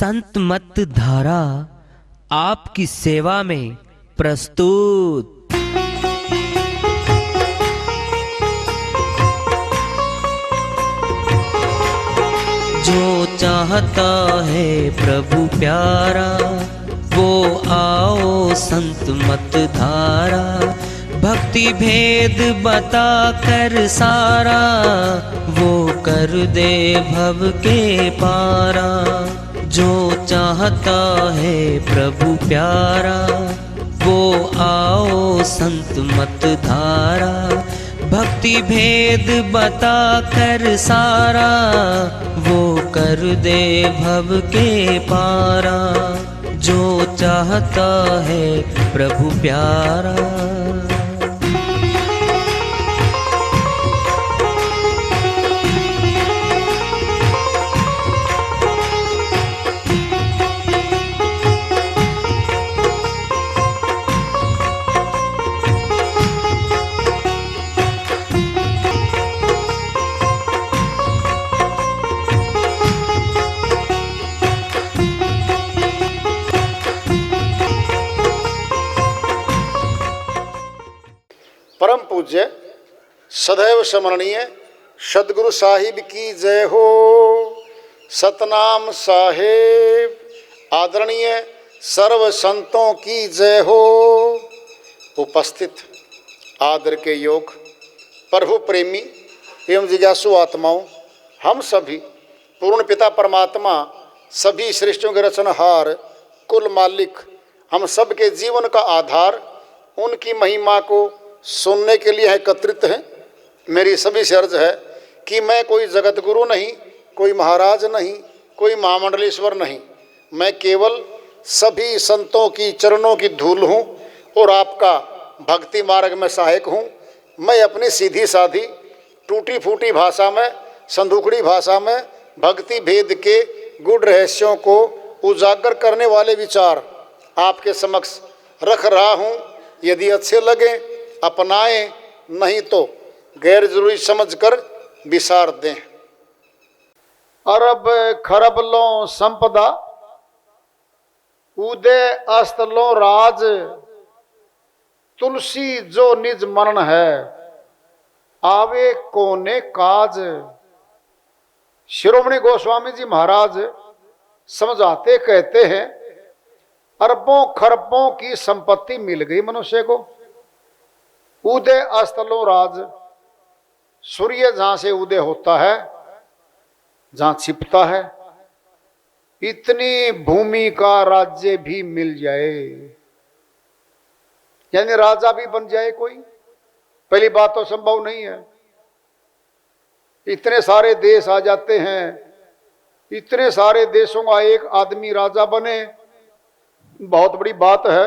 संत मत धारा आपकी सेवा में प्रस्तुत। जो चाहता है प्रभु प्यारा वो आओ संत मत धारा, भक्ति भेद बता कर सारा वो कर दे भव के पारा। जो चाहता है प्रभु प्यारा वो आओ संत मत धारा, भक्ति भेद बता कर सारा वो कर दे भव के पारा। जो चाहता है प्रभु प्यारा। परम पूज्य सदैव स्मरणीय सदगुरु साहिब की जय हो। सतनाम साहेब आदरणीय सर्व संतों की जय हो। उपस्थित आदर के योग प्रभु प्रेमी एवं जिज्ञासु आत्माओं, हम सभी पूर्ण पिता परमात्मा सभी सृष्टियों के रचनहार कुल मालिक हम सब के जीवन का आधार उनकी महिमा को सुनने के लिए एकत्रित हैं। मेरी सभी से अर्ज है कि मैं कोई जगत गुरु नहीं, कोई महाराज नहीं, कोई महामंडलेश्वर नहीं, मैं केवल सभी संतों की चरणों की धूल हूँ और आपका भक्ति मार्ग में सहायक हूँ। मैं अपनी सीधी साधी टूटी फूटी भाषा में, संदूकड़ी भाषा में भक्ति भेद के गुड़ रहस्यों को उजागर करने वाले विचार आपके समक्ष रख रहा हूँ। यदि अच्छे लगे अपनाएं, नहीं तो गैर जरूरी समझकर विसार दें। अरब खरब लो संपदा उदय अस्त लो राज, तुलसी जो निज मरण है आवे कोने काज। शिरोमणि गोस्वामी जी महाराज समझाते कहते हैं, अरबों खरबों की संपत्ति मिल गई मनुष्य को, उदय अस्तलों राज, सूर्य जहां से उदय होता है जहां छिपता है, इतनी भूमि का राज्य भी मिल जाए, यानी राजा भी बन जाए कोई, पहली बात तो संभव नहीं है। इतने सारे देश आ जाते हैं, इतने सारे देशों का एक आदमी राजा बने, बहुत बड़ी बात है।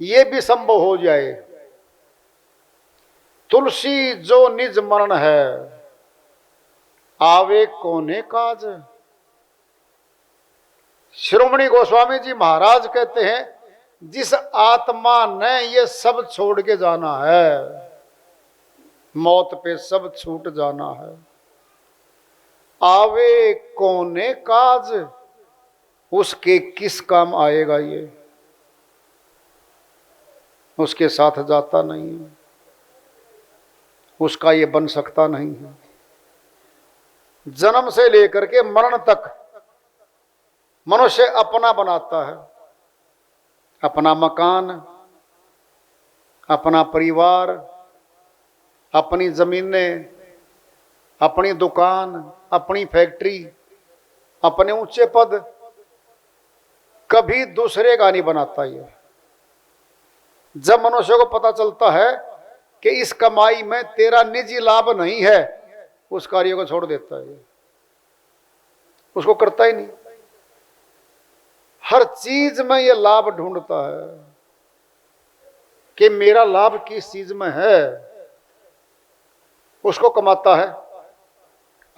ये भी संभव हो जाए। तुलसी जो निज मरण है आवे कोने काज। शिरोमणि गोस्वामी जी महाराज कहते हैं, जिस आत्मा ने ये सब छोड़ के जाना है, मौत पे सब छूट जाना है, आवे कोने काज, उसके किस काम आएगा ये, उसके साथ जाता नहीं है, उसका ये बन सकता नहीं है। जन्म से लेकर के मरण तक मनुष्य अपना बनाता है, अपना मकान, अपना परिवार, अपनी जमीनें, अपनी दुकान, अपनी फैक्ट्री, अपने ऊंचे पद, कभी दूसरे का नहीं बनाता ये। जब मनुष्य को पता चलता है कि इस कमाई में तेरा निजी लाभ नहीं है, उस कार्य को छोड़ देता है, उसको करता ही नहीं। हर चीज में यह लाभ ढूंढता है कि मेरा लाभ किस चीज में है, उसको कमाता है।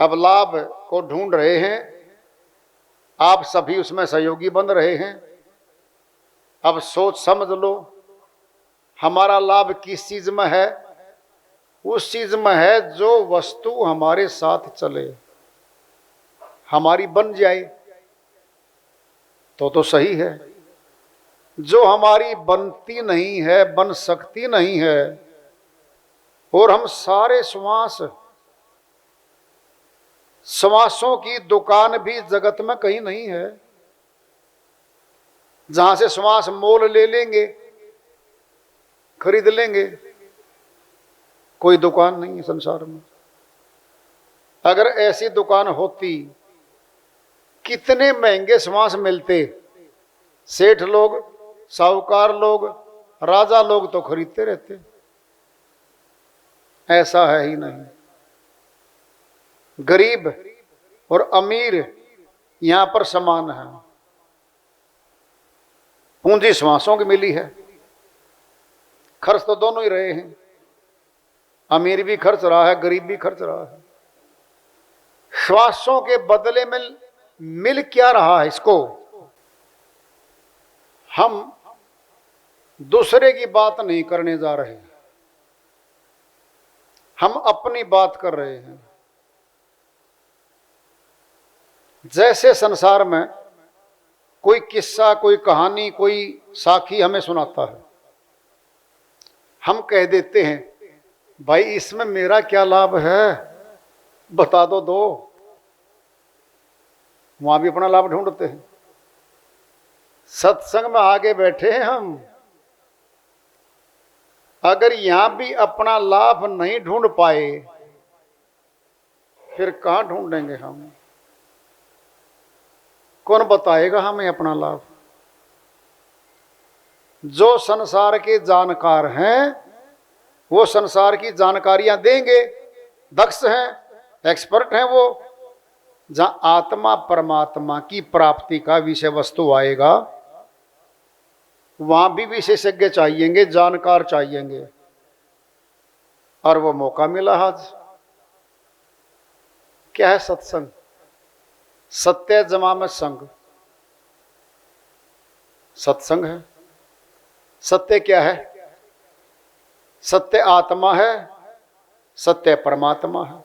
अब लाभ को ढूंढ रहे हैं, आप सभी उसमें सहयोगी बन रहे हैं। अब सोच समझ लो, हमारा लाभ किस चीज में है? उस चीज में है जो वस्तु हमारे साथ चले, हमारी बन जाए, तो सही है। जो हमारी बनती नहीं है, बन सकती नहीं है, और हम सारे श्वासों की दुकान भी जगत में कहीं नहीं है। जहां से श्वास मोल ले लेंगे, खरीद लेंगे, कोई दुकान नहीं है संसार में। अगर ऐसी दुकान होती, कितने महंगे श्वास मिलते। सेठ लोग, साहूकार लोग, राजा लोग तो खरीदते रहते। ऐसा है ही नहीं। गरीब और अमीर यहां पर समान है। पूंजी श्वासों की मिली है, खर्च तो दोनों ही रहे हैं। अमीर भी खर्च रहा है, गरीब भी खर्च रहा है। श्वासों के बदले में मिल क्या रहा है इसको? हम दूसरे की बात नहीं करने जा रहे, हम अपनी बात कर रहे हैं। जैसे संसार में कोई किस्सा, कोई कहानी, कोई साखी हमें सुनाता है, हम कह देते हैं भाई इसमें मेरा क्या लाभ है, बता दो। वहां भी अपना लाभ ढूंढते हैं। सत्संग में आगे बैठे हैं हम, अगर यहां भी अपना लाभ नहीं ढूंढ पाए, फिर कहां ढूंढेंगे हम? कौन बताएगा हमें अपना लाभ? जो संसार के जानकार हैं वो संसार की जानकारियां देंगे, दक्ष हैं, एक्सपर्ट हैं वो। जहां आत्मा परमात्मा की प्राप्ति का विषय वस्तु आएगा, वहां भी विशेषज्ञ चाहिएंगे, जानकार चाहिएंगे। और वो मौका मिला आज। क्या है सत्संग? सत्य जमा में संग, सत्संग है। सत्य क्या है? सत्य आत्मा है, सत्य परमात्मा है।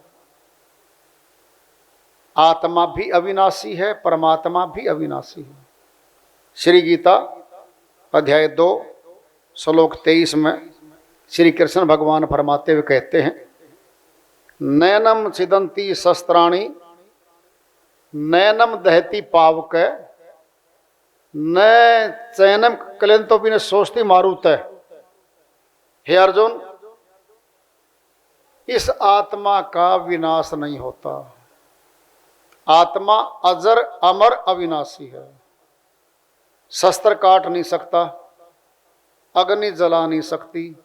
आत्मा भी अविनाशी है, परमात्मा भी अविनाशी है। श्री गीता अध्याय 2 श्लोक 23 में श्री कृष्ण भगवान फरमाते हुए कहते हैं, नैनम छिदंती शस्त्राणि नैनम दहती पावक न चैनम कलंतो भी ने सोचती मारूत है। हे अर्जुन, इस आत्मा का विनाश नहीं होता। आत्मा अजर अमर अविनाशी है। शस्त्र काट नहीं सकता, अग्नि जला नहीं सकती,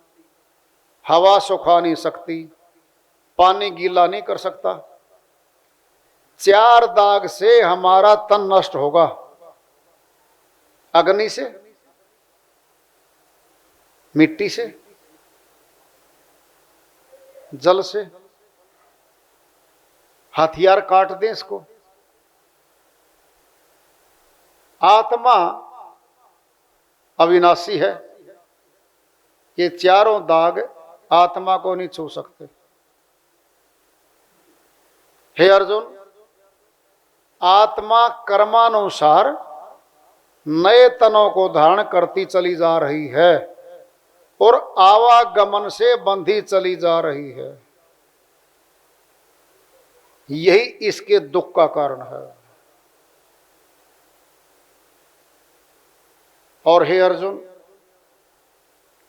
हवा सुखा नहीं सकती, पानी गीला नहीं कर सकता। 4 दाग से हमारा तन नष्ट होगा। अग्नि से, मिट्टी से, जल से। हथियार काट दें इसको। आत्मा अविनाशी है। ये 4 दाग आत्मा को नहीं छू सकते। हे अर्जुन, आत्मा कर्मानुसार नए तनों को धारण करती चली जा रही है और आवागमन से बंधी चली जा रही है। यही इसके दुख का कारण है। और हे अर्जुन,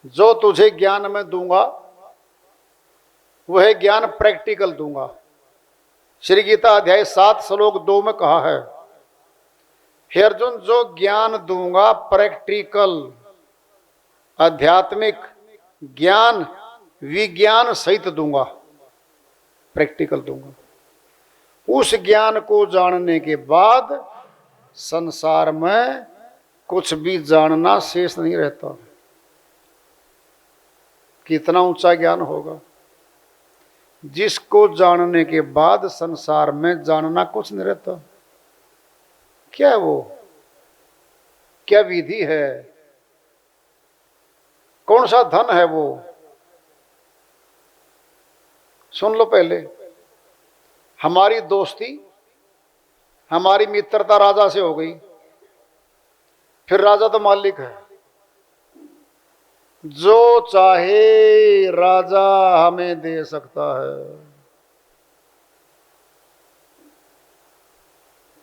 जो तुझे ज्ञान में दूंगा वह ज्ञान प्रैक्टिकल दूंगा। श्री गीता अध्याय 7 श्लोक 2 में कहा है, हे अर्जुन, जो ज्ञान दूंगा प्रैक्टिकल, आध्यात्मिक ज्ञान विज्ञान सहित दूंगा, प्रैक्टिकल दूंगा। उस ज्ञान को जानने के बाद संसार में कुछ भी जानना शेष नहीं रहता। कितना ऊंचा ज्ञान होगा जिसको जानने के बाद संसार में जानना कुछ नहीं रहता। क्या है वो? क्या विधि है? कौन सा धन है वो? सुन लो पहले। हमारी दोस्ती, हमारी मित्रता राजा से हो गई, फिर राजा तो मालिक है, जो चाहे राजा हमें दे सकता है।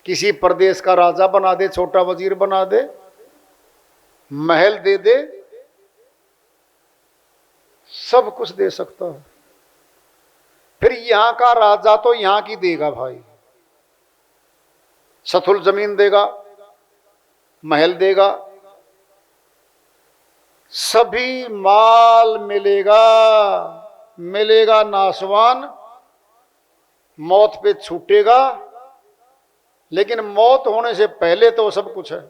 किसी प्रदेश का राजा बना दे, छोटा वजीर बना दे, महल दे दे, सब कुछ दे सकता है। फिर यहां का राजा तो यहां की देगा भाई, सथुल जमीन देगा, महल देगा, सभी माल मिलेगा, मिलेगा नाशवान, मौत पे छूटेगा, लेकिन मौत होने से पहले तो सब कुछ है,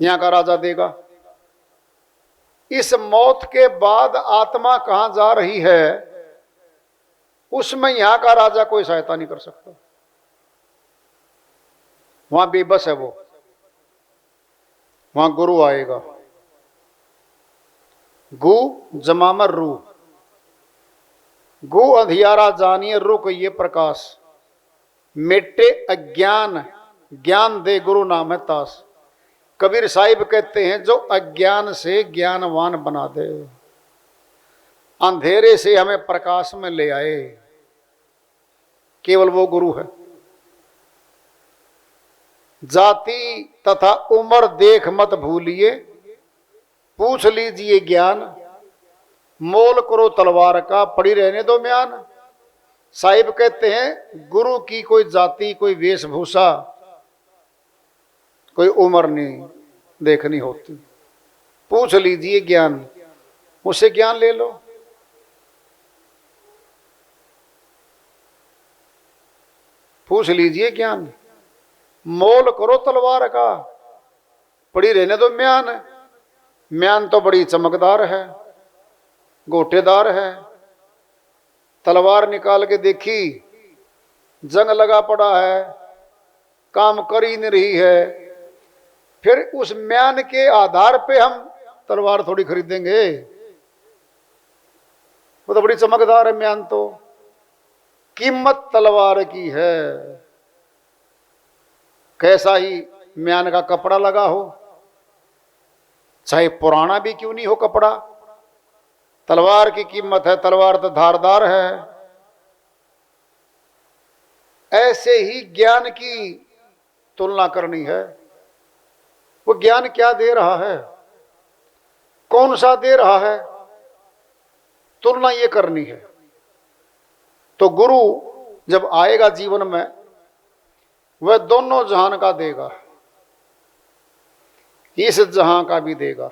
यहां का राजा देगा। इस मौत के बाद आत्मा कहां जा रही है, उसमें यहां का राजा कोई सहायता नहीं कर सकता, वहां बेबस है वो, वहां गुरु आएगा। गु जमामर रू, गु अंधियारा जानिए रुक ये प्रकाश, मिटे अज्ञान ज्ञान दे गुरु नाम है तास। कबीर साहिब कहते हैं जो अज्ञान से ज्ञानवान बना दे, अंधेरे से हमें प्रकाश में ले आए, केवल वो गुरु है। जाति तथा उम्र देख मत भूलिए, पूछ लीजिए ज्ञान, मोल करो तलवार का पड़ी रहने दो म्यान। साहिब कहते हैं गुरु की कोई जाति, कोई वेशभूषा, कोई उम्र नहीं देखनी होती, पूछ लीजिए ज्ञान, उससे ज्ञान ले लो। पूछ लीजिए ज्ञान, मोल करो तलवार का पड़ी रहने दो म्यान। म्यान तो बड़ी चमकदार है, गोटेदार है, तलवार निकाल के देखी, जंग लगा पड़ा है, काम कर ही नहीं रही है, फिर उस म्यान के आधार पे हम तलवार थोड़ी खरीदेंगे, वो तो बड़ी चमकदार है म्यान, तो कीमत तलवार की है। कैसा ही म्यान का कपड़ा लगा हो, चाहे पुराना भी क्यों नहीं हो कपड़ा, तलवार की कीमत है, तलवार तो धारदार है। ऐसे ही ज्ञान की तुलना करनी है, वो ज्ञान क्या दे रहा है, कौन सा दे रहा है, तुलना ये करनी है। तो गुरु जब आएगा जीवन में, वह दोनों जहान का देगा, इस जहां का भी देगा।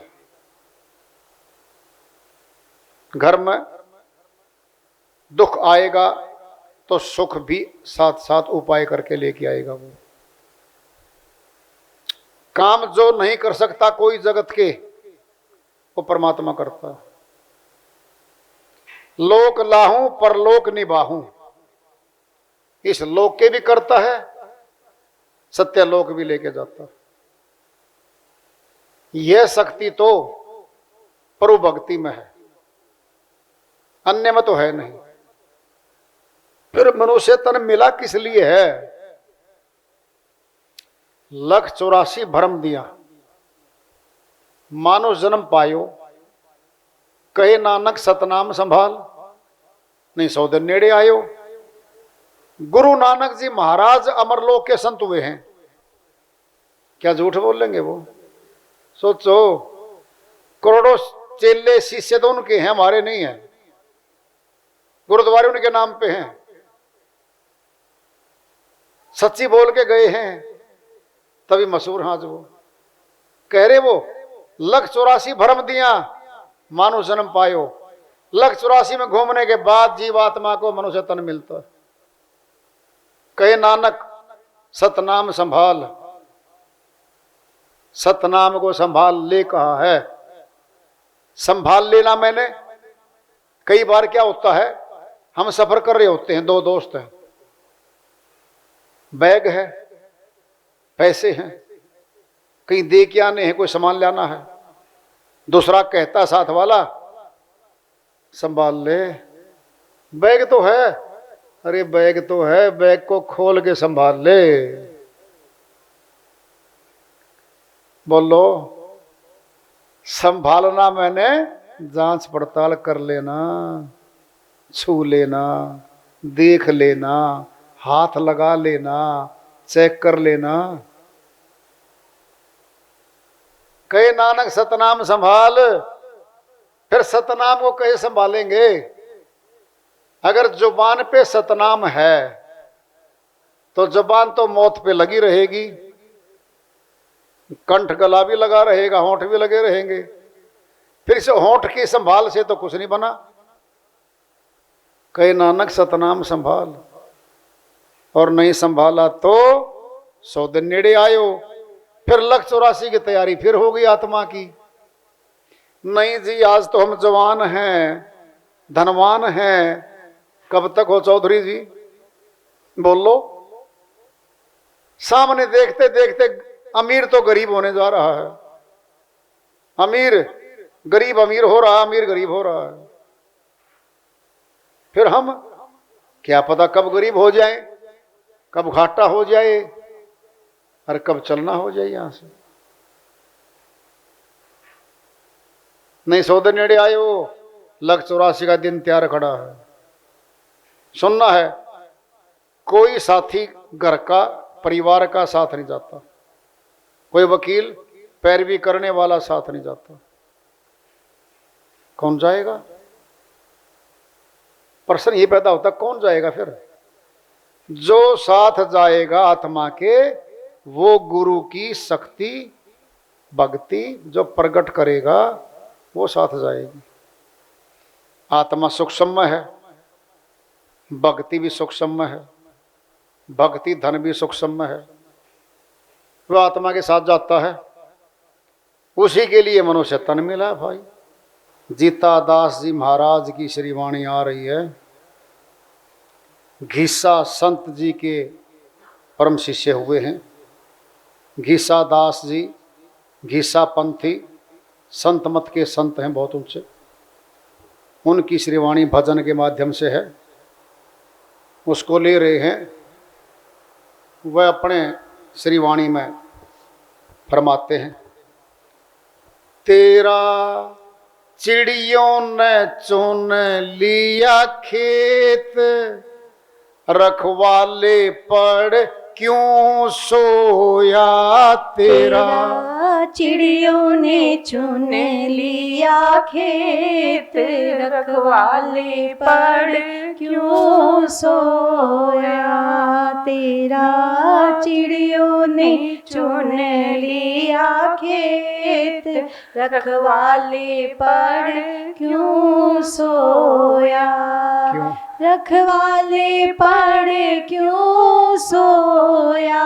घर में दुख आएगा तो सुख भी साथ साथ उपाय करके लेके आएगा। वो काम जो नहीं कर सकता कोई जगत के, वो परमात्मा करता है। लोक लाहूं परलोक निभाहूं, इस लोक के भी करता है, सत्य लोक भी लेके जाता है। यह शक्ति तो प्रभु भक्ति में है, अन्य में तो है नहीं। फिर मनुष्य तन मिला किस लिए है, 184 भरम दिया, मानो जन्म पायो, कहे नानक सतनाम संभाल, नहीं 100 दिन नेड़े आयो। गुरु नानक जी महाराज अमरलोक के संत हुए हैं, क्या झूठ बोलेंगे वो? सोचो, करोड़ों चेले शिष्य तो उनके हैं, हमारे नहीं है। गुरुद्वारे उनके नाम पे हैं, सच्ची बोल के गए हैं, तभी मशहूर। हाँ जो वो कह रहे, वो 184 भरम दिया मानो जन्म पायो, 184 में घूमने के बाद जीवात्मा को मनुष्य तन मिलता है। कहे नानक सतनाम संभाल, सतनाम को संभाल ले कहा है, संभाल लेना। मैंने कई बार क्या होता है, हम सफर कर रहे होते हैं, 2 दोस्त हैं, बैग है, पैसे हैं, कहीं दे के आने हैं, कोई सामान लाना है। दूसरा कहता साथ वाला, संभाल ले, बैग तो है। अरे बैग तो है, बैग को खोल के संभाल ले। बोलो, संभालना मैंने जांच पड़ताल कर लेना, छू लेना, देख लेना, हाथ लगा लेना, चेक कर लेना। कहे नानक सतनाम संभाल, फिर सतनाम को कहे संभालेंगे? अगर जुबान पे सतनाम है तो जुबान तो मौत पे लगी रहेगी, कंठ गला भी लगा रहेगा, होंठ भी लगे रहेंगे। फिर इस होंठ की संभाल से तो कुछ नहीं बना। कहे नानक सतनाम संभाल, और नहीं संभाला तो 100 दिन नेड़े आयो, फिर 184 की तैयारी फिर होगी आत्मा की। नहीं जी, आज तो हम जवान हैं, धनवान हैं, कब तक हो चौधरी जी? बोलो, सामने देखते देखते अमीर तो गरीब होने जा रहा है, अमीर गरीब अमीर हो रहा है, अमीर गरीब हो रहा है। फिर हम क्या पता कब गरीब हो जाए, कब घाटा हो जाए, और कब चलना हो जाए यहां से। नहीं 100 दिन नेड़े आए हो, 184 का दिन तैयार खड़ा है। सुनना है, कोई साथी घर का परिवार का साथ नहीं जाता, कोई वकील पैरवी करने वाला साथ नहीं जाता। कौन जाएगा? प्रश्न ये पैदा होता, कौन जाएगा? फिर जो साथ जाएगा आत्मा के, वो गुरु की शक्ति भक्ति जो प्रकट करेगा वो साथ जाएगी। आत्मा सूक्ष्म है, भक्ति भी सूक्ष्म है, भक्ति धन भी सूक्ष्म है, वो आत्मा के साथ जाता है। उसी के लिए मनुष्य तन मिला है भाई। जीता दास जी महाराज की श्री वाणी आ रही है। घीसा संत जी के परम शिष्य हुए हैं। घीसा दास जी घीसा पंथी संत मत के संत हैं, बहुत ऊंचे। उनकी श्री वाणी भजन के माध्यम से है, उसको ले रहे हैं। वह अपने श्री वाणी में फरमाते हैं, तेरा चिड़ियों ने चुन लिया खेत, रखवाले पड़ क्यों सोया तेरा। चिड़ियों ने चुन लिया खेत, रखवाले पड़ क्यों सोया तेरा। चिड़ियों ने चुन लिया खेत, रखवाले पड़ क्यों सोया। क्यों? रखवाले पड़ क्यों सोया,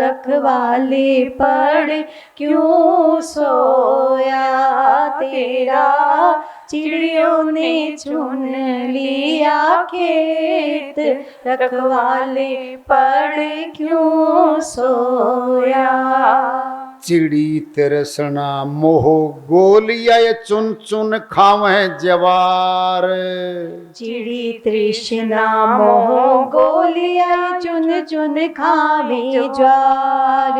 रखवाले पड़ क्यों सोया तेरा। चिड़ियों ने चुन लिया खेत, रखवाले पड़ क्यों सोया। चिड़ी तिरसना मोह गोलिया, ये चुन चुन खावे जवार। चिड़ी तृष्णा मोह गोलिया, चुन चुन खावे ज्वार।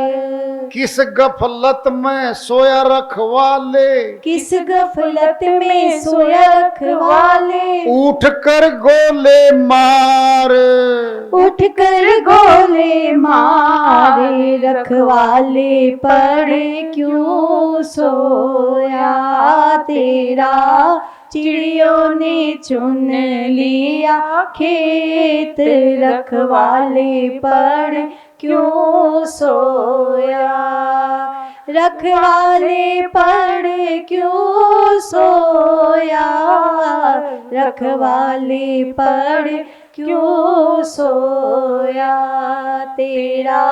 किस गफलत में सोया रखवाले, किस गफलत में सोया रखवाले। उठ कर गोले मार, उठ कर गोले मारे, रखवाले पड़े क्यों सोया तेरा। चिड़ियों ने चुन लिया खेत, रखवाले पड़ क्यों सोया। रखवाले पड़ क्यों सोया, रखवाले पड़ क्यों सोया तेरा।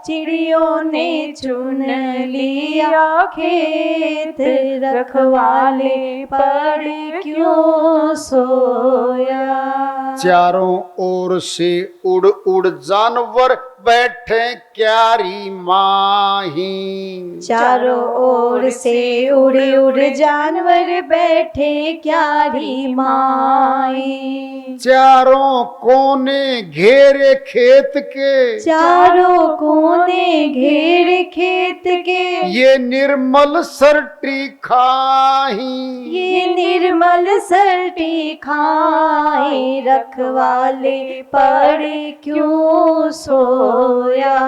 चिड़ियों ने चुन लिया खेत, रखवाले पड़ क्यों सोया। चारों ओर से उड़ उड़ जानवर बैठे क्यारी माही। चारों ओर से उड़ उड़ जानवर बैठे क्यारी माई। चारों कोने घेरे खेत के, चारों कोने घेर खेत के, ये निर्मल सरटी खाही। ये निर्मल सरटी खाए। रखवाले पड़े क्यों सोया,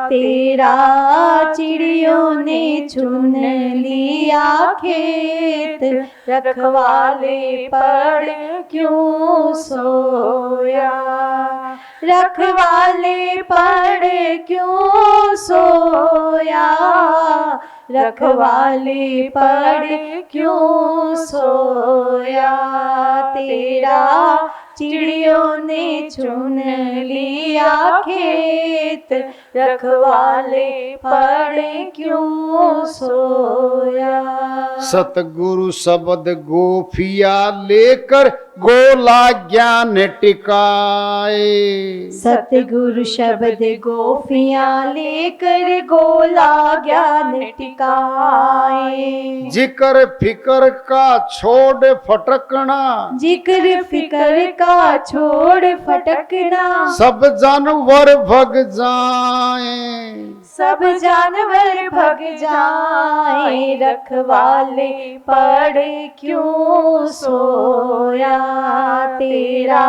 तेरा चिड़ियों ने चुन लिया खेत। रखवाले पड़े क्यों सोया, रखवाले पड़े क्यों सोया, रखवाले पड़े क्यों सोया, तेरा चिड़ियों ने चुन लिया खेत। रखवाले पड़े क्यों सोया। सतगुरु शब्द गोफिया लेकर गोला ज्ञान टिकाए। सतगुरु शब्द गोफियाँ लेकर गोला ज्ञान टिकाए। जिक्र फिकर का छोड़ फटकना, जिक्र फिकर का छोड़ फटकना, सब जानवर भग जाएं। सब जानवर भग जाए। रखवाले पड़े क्यों सोया, तेरा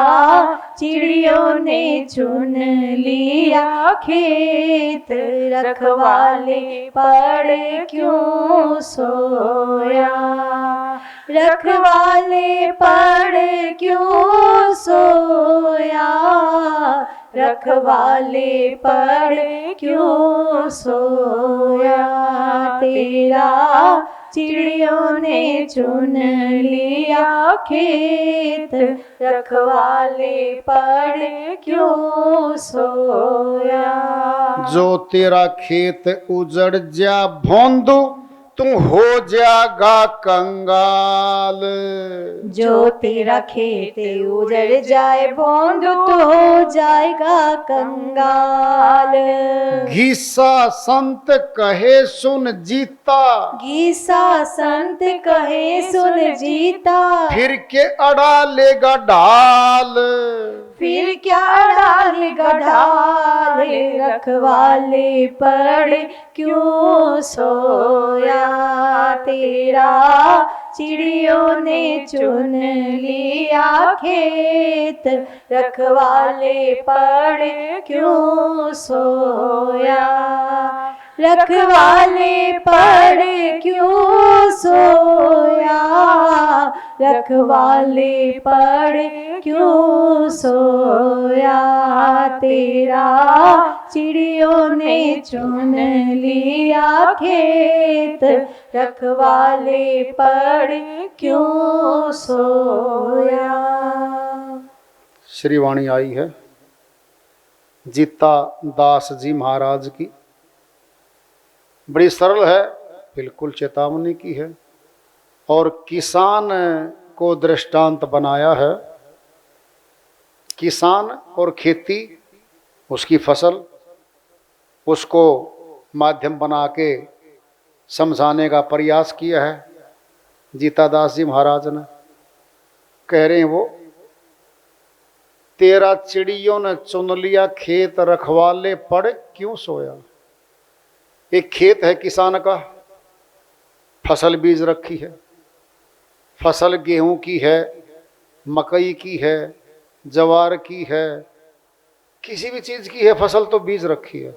चिड़ियों ने चुन लिया खेत। रखवाले पड़े क्यों सोया, रखवाले पड़े क्यों सोया, रखवाले पड़े क्यों सोया, तेरा चिड़ियों ने चुन लिया खेत। रखवाले पड़े क्यों सोया। जो तेरा खेत उजड़ जा भोंदू, तू हो जागा कंगाल। जो तेरा खेत उजड़ जाए भोंद तो हो जाएगा कंगाल। घिसा संत कहे सुन जीता, गीसा संत कहे सुन जीता, फिर के अड़ा लेगा ढाल। फिर क्या डालेगा ढाल। रखवाले पड़े क्यों सोया, तेरा चिड़ियों ने चुन लिया खेत। रखवाले पड़े क्यों सोया, रखवाले पड़े क्यों सोया, रखवाले पड़े क्यों सोया, तेरा चिड़ियों ने चुन लिया खेत। रखवाले पड़े क्यों सोया। श्री वाणी आई है जीता दास जी महाराज की। बड़ी सरल है, बिल्कुल चेतावनी की है और किसान को दृष्टांत बनाया है। किसान और खेती, उसकी फसल, उसको माध्यम बना के समझाने का प्रयास किया है जीता दास जी महाराज ने। कह रहे हैं वो, तेरा चिड़ियों ने चुन लिया खेत, रखवाले पड़ क्यों सोया। एक खेत है किसान का, फसल बीज रखी है, फसल गेहूं की है, मकई की है, जवार की है, किसी भी चीज की है फसल तो बीज रखी है।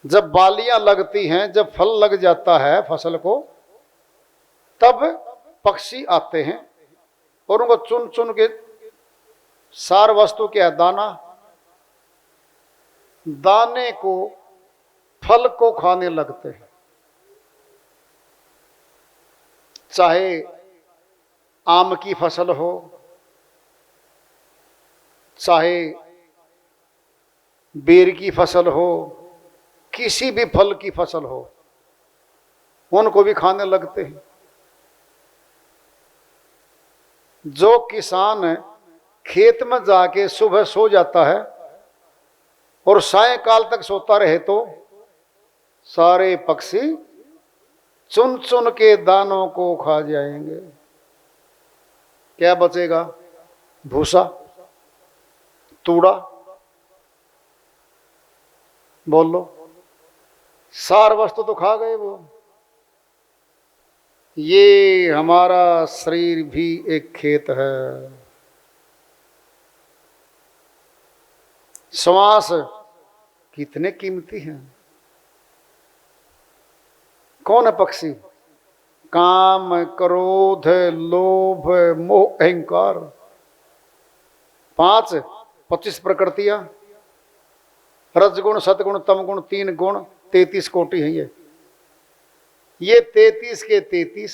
जब बालियां लगती हैं, जब फल लग जाता है फसल को, तब पक्षी आते हैं और उनको चुन चुन के सार वस्तु क्या है, दाना, दाने को, फल को खाने लगते हैं। चाहे आम की फसल हो, चाहे बेर की फसल हो, किसी भी फल की फसल हो, उनको भी खाने लगते हैं। जो किसान खेत में जाके सुबह सो जाता है और सायंकाल तक सोता रहे तो सारे पक्षी चुन चुन के दानों को खा जाएंगे। क्या बचेगा? भूसा, तूड़ा, बोल लो, सार वस्तु तो खा गए वो। ये हमारा शरीर भी एक खेत है। श्वास कितने कीमती हैं। कौन है पक्षी? काम, क्रोध, लोभ, मोह, अहंकार, 25 प्रकृतियां, रजगुण, सतगुण, तमगुण, 3 गुण, 33 कोटि है ये 33 के 33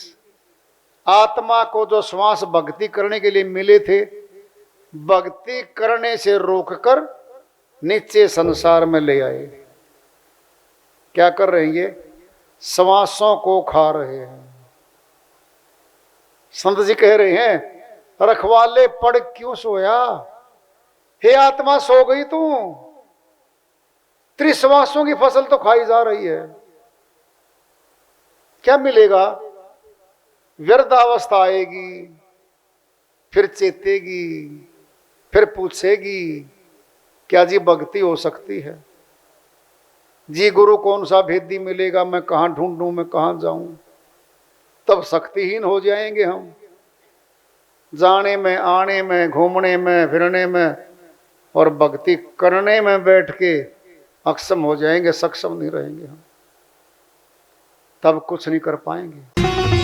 आत्मा को जो श्वास भक्ति करने के लिए मिले थे, भक्ति करने से रोककर नीचे संसार में ले आए। क्या कर रहे हैं? ये श्वासों को खा रहे हैं। संत जी कह रहे हैं, रखवाले पड़ क्यों सोया? हे आत्मा सो गई तू, त्रिश्वासों की फसल तो खाई जा रही है। क्या मिलेगा? व्यर्धावस्था आएगी, फिर चेतेगी, फिर पूछेगी क्या जी भक्ति हो सकती है? जी गुरु कौन सा भेदी मिलेगा, मैं कहां ढूंढूं, मैं कहां जाऊं? तब शक्तिहीन हो जाएंगे हम, जाने में, आने में, घूमने में, फिरने में, और भक्ति करने में बैठ के अक्षम हो जाएंगे, सक्षम नहीं रहेंगे हम, तब कुछ नहीं कर पाएंगे।